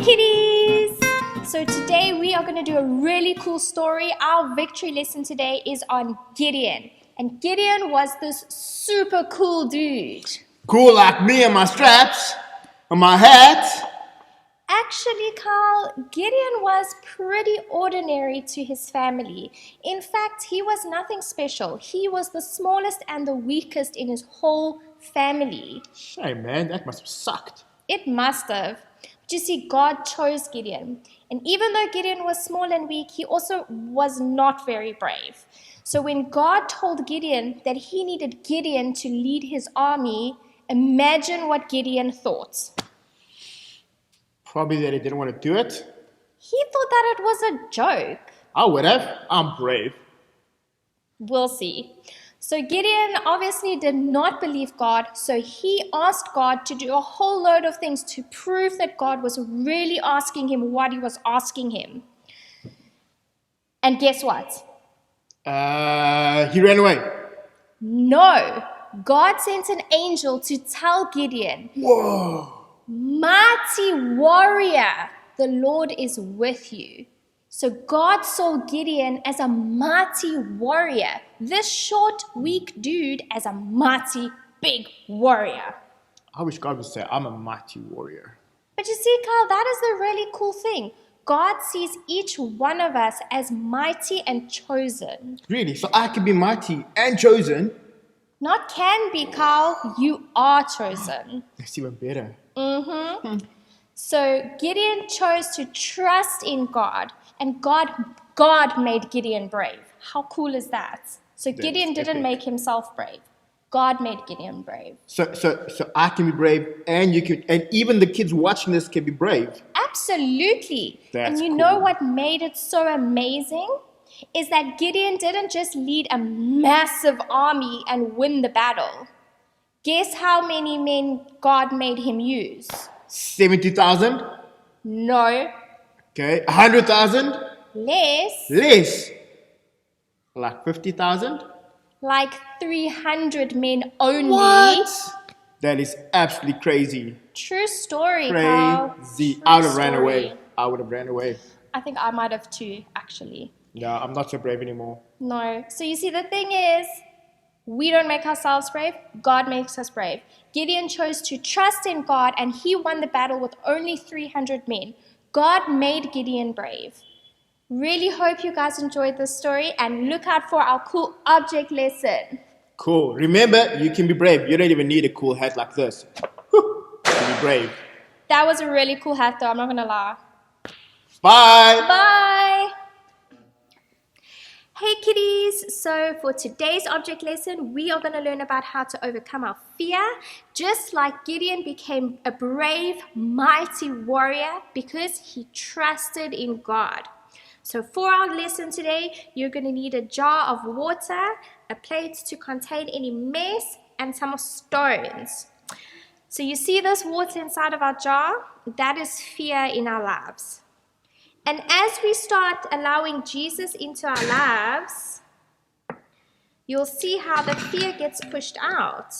Kiddies! So today we are going to do a really cool story. Our victory lesson today is on Gideon. And Gideon was this super cool dude. Cool like me and my straps and my hat. Actually, Carl, Gideon was pretty ordinary to his family. In fact, he was nothing special. He was the smallest and the weakest in his whole family. Shame, man, that must have sucked. It must have. But you see, God chose Gideon. And even though Gideon was small and weak, he also was not very brave. So when God told Gideon that he needed Gideon to lead his army, imagine what Gideon thought. Probably that he didn't want to do it. He thought that it was a joke. I would have. I'm brave. We'll see. So Gideon obviously did not believe God, so he asked God to do a whole load of things to prove that God was really asking him what he was asking him. And guess what? He ran away. No. God sent an angel to tell Gideon, Whoa. "Mighty warrior, the Lord is with you." So God saw Gideon as a mighty warrior, this short, weak dude as a mighty, big warrior. I wish God would say, I'm a mighty warrior. But you see, Carl, that is the really cool thing. God sees each one of us as mighty and chosen. Really? So I can be mighty and chosen? Not can be, Carl, you are chosen. That's even better. So Gideon chose to trust in God, and God made Gideon brave. How cool is that? So Gideon didn't epic. make himself brave. God made Gideon brave. So I can be brave, and you can, and even the kids watching this can be brave. Absolutely. That's and you know cool. what made it so amazing? Is that Gideon didn't just lead a massive army and win the battle. Guess how many men God made him use? 70,000? No. Okay. 100,000? Less. Less. Like 50,000? Like 300 men only. What? That is absolutely crazy. True story, Carl. Crazy. True I would have ran story. away. I would have ran away. I think I might have too, actually. No, I'm not so brave anymore. No. So you see, the thing is, we don't make ourselves brave. God makes us brave. Gideon chose to trust in God, and he won the battle with only 300 men. God made Gideon brave. Really hope you guys enjoyed this story, and look out for our cool object lesson. Cool. Remember, you can be brave. You don't even need a cool hat like this. Whew. You can be brave. That was a really cool hat, though. I'm not going to lie. Bye. Bye. Hey kiddies, so for today's object lesson, we are going to learn about how to overcome our fear, just like Gideon became a brave, mighty warrior because he trusted in God. So for our lesson today, you're going to need a jar of water, a plate to contain any mess, and some stones. So you see this water inside of our jar? That is fear in our lives. And as we start allowing Jesus into our lives, you'll see how the fear gets pushed out.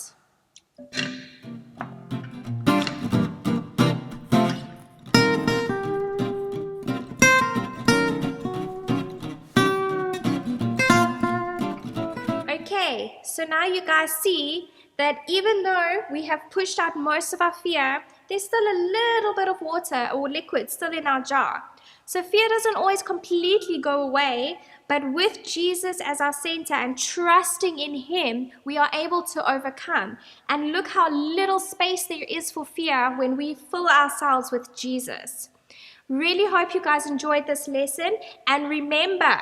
Okay, so now you guys see that even though we have pushed out most of our fear, there's still a little bit of water or liquid still in our jar. So fear doesn't always completely go away, but with Jesus as our center and trusting in Him, we are able to overcome. And look how little space there is for fear when we fill ourselves with Jesus. Really hope you guys enjoyed this lesson. And remember,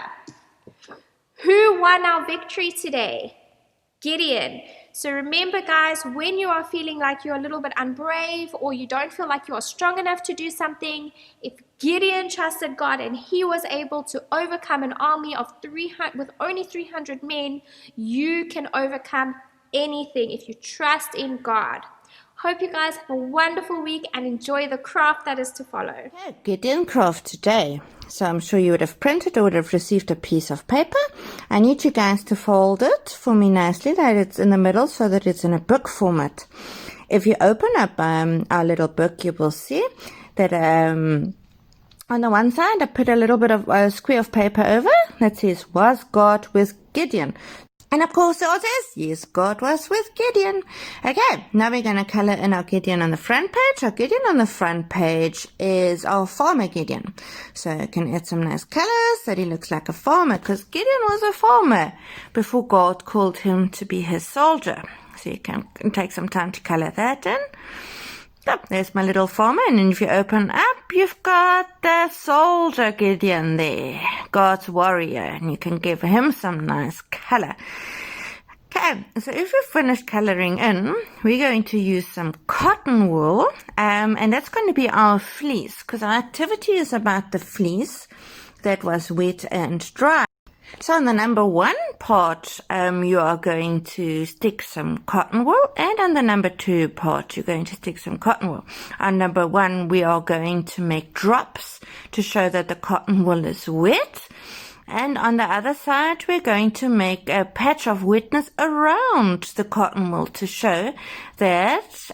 who won our victory today? Gideon. So remember, guys, when you are feeling like you're a little bit unbrave or you don't feel like you are strong enough to do something, if Gideon trusted God and he was able to overcome an army of 300 with only 300 men, you can overcome anything if you trust in God. Hope you guys have a wonderful week and enjoy the craft that is to follow. Gideon craft today. So I'm sure you would have printed or would have received a piece of paper. I need you guys to fold it for me nicely, that it's in the middle so that it's in a book format. If you open up our little book, you will see that on the one side I put a little bit of a square of paper over that says, was God with Gideon? And of course the answer is, yes, God was with Gideon. Okay, now we're going to color in our Gideon on the front page. Our Gideon on the front page is our farmer Gideon. So you can add some nice colors that he looks like a farmer, because Gideon was a farmer before God called him to be his soldier. So you can take some time to color that in. So there's my little farmer, and then if you open up, you've got the soldier Gideon there, God's warrior, and you can give him some nice color. Okay, so if you've finished coloring in, we're going to use some cotton wool, and that's going to be our fleece, because our activity is about the fleece that was wet and dry. So on the number 1 part, you are going to stick some cotton wool, and on the number 2 part, you're going to stick some cotton wool. On number 1, we are going to make drops to show that the cotton wool is wet. And on the other side, we're going to make a patch of wetness around the cotton wool to show that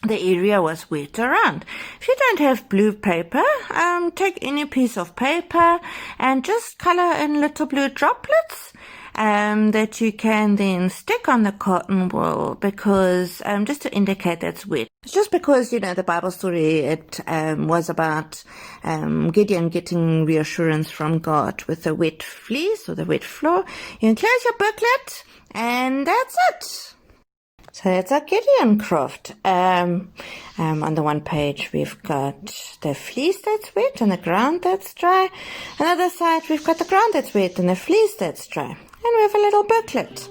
the area was wet around. If you don't have blue paper, take any piece of paper and just color in little blue droplets that you can then stick on the cotton wool, because just to indicate that's wet. It's just because, the Bible story, it was about Gideon getting reassurance from God with the wet fleece or the wet floor. You can close your booklet, and that's it. So that's our Gideon craft. On the one page, we've got the fleece that's wet and the ground that's dry. On the other side, we've got the ground that's wet and the fleece that's dry. And we have a little booklet.